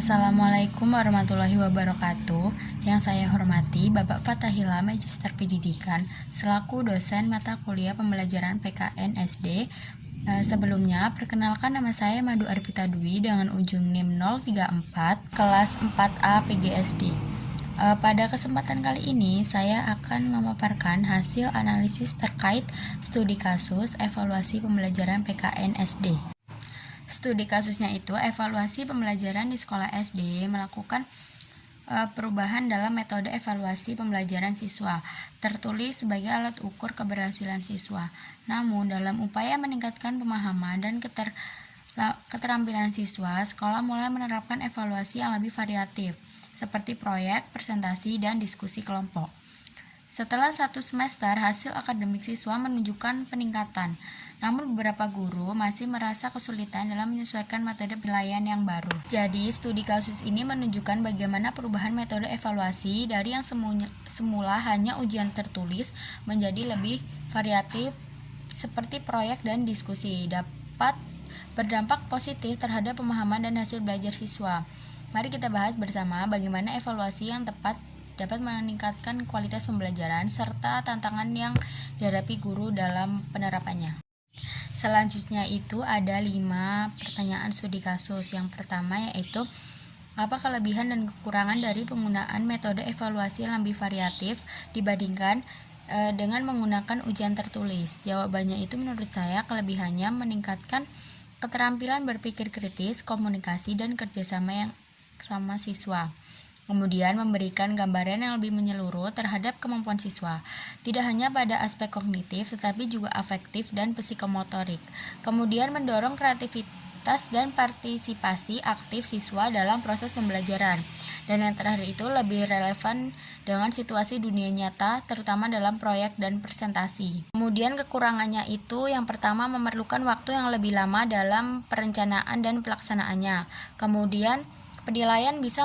Assalamualaikum warahmatullahi wabarakatuh. Yang saya hormati Bapak Fathahillah, Magister Pendidikan, selaku dosen mata kuliah pembelajaran PKN SD. Sebelumnya, perkenalkan nama saya Madu Arpita Dwi dengan ujung NIM 034, kelas 4A PGSD. Pada kesempatan kali ini, saya akan memaparkan hasil analisis terkait studi kasus evaluasi pembelajaran PKN SD. Studi kasusnya itu evaluasi pembelajaran di sekolah SD melakukan perubahan dalam metode evaluasi pembelajaran siswa, tertulis sebagai alat ukur keberhasilan siswa. Namun, dalam upaya meningkatkan pemahaman dan keterampilan siswa, sekolah mulai menerapkan evaluasi yang lebih variatif, seperti proyek, presentasi, dan diskusi kelompok. Setelah 1 semester, hasil akademik siswa menunjukkan peningkatan. Namun beberapa guru masih merasa kesulitan dalam menyesuaikan metode penilaian yang baru. Jadi, studi kasus ini menunjukkan bagaimana perubahan metode evaluasi dari yang semula hanya ujian tertulis menjadi lebih variatif seperti proyek dan diskusi dapat berdampak positif terhadap pemahaman dan hasil belajar siswa. Mari kita bahas bersama bagaimana evaluasi yang tepat dapat meningkatkan kualitas pembelajaran serta tantangan yang dihadapi guru dalam penerapannya. Selanjutnya itu ada 5 pertanyaan studi kasus. Yang pertama yaitu, apa kelebihan dan kekurangan dari penggunaan metode evaluasi yang lebih variatif dibandingkan dengan menggunakan ujian tertulis? Jawabannya itu menurut saya kelebihannya meningkatkan keterampilan berpikir kritis, komunikasi, dan kerjasama yang sama siswa. Kemudian memberikan gambaran yang lebih menyeluruh terhadap kemampuan siswa, tidak hanya pada aspek kognitif tetapi juga afektif dan psikomotorik. Kemudian mendorong kreativitas dan partisipasi aktif siswa dalam proses pembelajaran. Dan yang terakhir itu lebih relevan dengan situasi dunia nyata, terutama dalam proyek dan presentasi. Kemudian kekurangannya itu yang pertama memerlukan waktu yang lebih lama dalam perencanaan dan pelaksanaannya. Kemudian penilaian bisa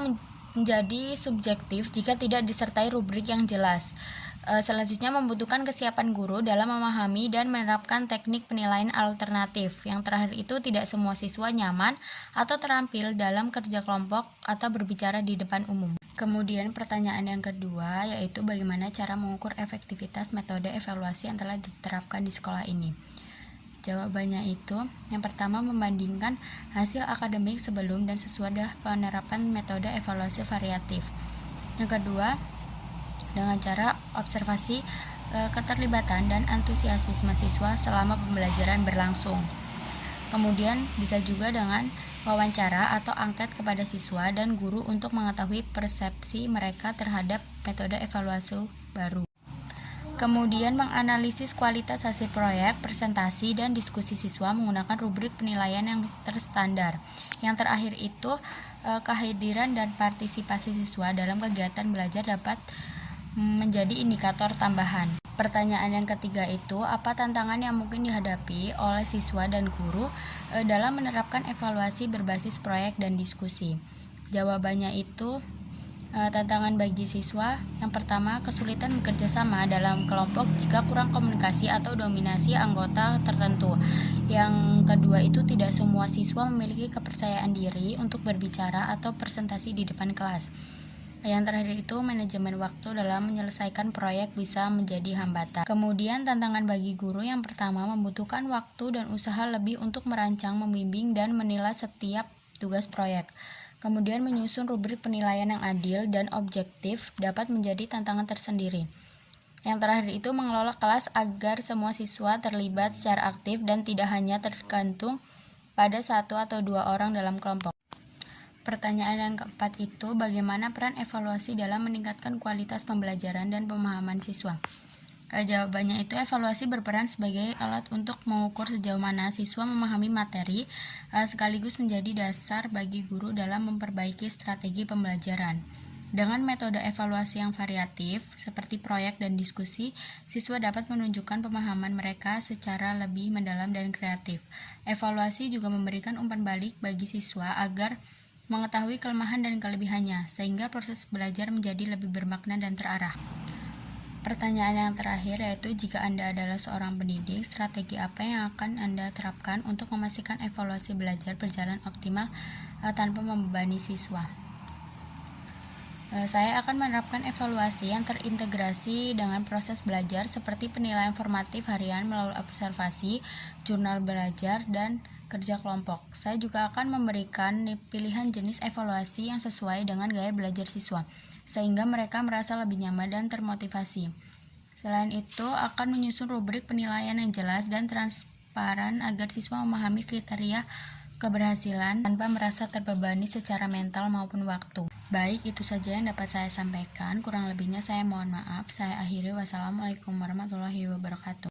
menjadi subjektif jika tidak disertai rubrik yang jelas. Selanjutnya membutuhkan kesiapan guru dalam memahami dan menerapkan teknik penilaian alternatif. Yang terakhir itu tidak semua siswa nyaman atau terampil dalam kerja kelompok atau berbicara di depan umum. Kemudian pertanyaan yang kedua yaitu bagaimana cara mengukur efektivitas metode evaluasi yang telah diterapkan di sekolah ini. Jawabannya itu, yang pertama membandingkan hasil akademik sebelum dan sesudah penerapan metode evaluasi variatif. Yang kedua, dengan cara observasi keterlibatan dan antusiasme siswa selama pembelajaran berlangsung. Kemudian bisa juga dengan wawancara atau angket kepada siswa dan guru untuk mengetahui persepsi mereka terhadap metode evaluasi baru. Kemudian menganalisis kualitas hasil proyek, presentasi, dan diskusi siswa menggunakan rubrik penilaian yang terstandar. Yang terakhir itu, kehadiran dan partisipasi siswa dalam kegiatan belajar dapat menjadi indikator tambahan. Pertanyaan yang ketiga itu, apa tantangan yang mungkin dihadapi oleh siswa dan guru dalam menerapkan evaluasi berbasis proyek dan diskusi? Jawabannya itu, tantangan bagi siswa yang pertama, kesulitan bekerja sama dalam kelompok jika kurang komunikasi atau dominasi anggota tertentu. Yang kedua itu tidak semua siswa memiliki kepercayaan diri untuk berbicara atau presentasi di depan kelas. Yang terakhir itu manajemen waktu dalam menyelesaikan proyek bisa menjadi hambatan. Kemudian tantangan bagi guru yang pertama membutuhkan waktu dan usaha lebih untuk merancang, membimbing, dan menilai setiap tugas proyek. Kemudian menyusun rubrik penilaian yang adil dan objektif dapat menjadi tantangan tersendiri. Yang terakhir itu mengelola kelas agar semua siswa terlibat secara aktif dan tidak hanya tergantung pada 1 atau 2 orang dalam kelompok. Pertanyaan yang keempat itu bagaimana peran evaluasi dalam meningkatkan kualitas pembelajaran dan pemahaman siswa? Jawabannya itu evaluasi berperan sebagai alat untuk mengukur sejauh mana siswa memahami materi sekaligus menjadi dasar bagi guru dalam memperbaiki strategi pembelajaran. Dengan metode evaluasi yang variatif seperti proyek dan diskusi, siswa dapat menunjukkan pemahaman mereka secara lebih mendalam dan kreatif. Evaluasi juga memberikan umpan balik bagi siswa agar mengetahui kelemahan dan kelebihannya, sehingga proses belajar menjadi lebih bermakna dan terarah. Pertanyaan yang terakhir yaitu, jika Anda adalah seorang pendidik, strategi apa yang akan Anda terapkan untuk memastikan evaluasi belajar berjalan optimal tanpa membebani siswa? Saya akan menerapkan evaluasi yang terintegrasi dengan proses belajar seperti penilaian formatif harian melalui observasi, jurnal belajar, dan kerja kelompok. Saya juga akan memberikan pilihan jenis evaluasi yang sesuai dengan gaya belajar siswa, sehingga mereka merasa lebih nyaman dan termotivasi. Selain itu, akan menyusun rubrik penilaian yang jelas dan transparan agar siswa memahami kriteria keberhasilan tanpa merasa terbebani secara mental maupun waktu. Baik, itu saja yang dapat saya sampaikan. Kurang lebihnya saya mohon maaf. Saya akhiri. Wassalamualaikum warahmatullahi wabarakatuh.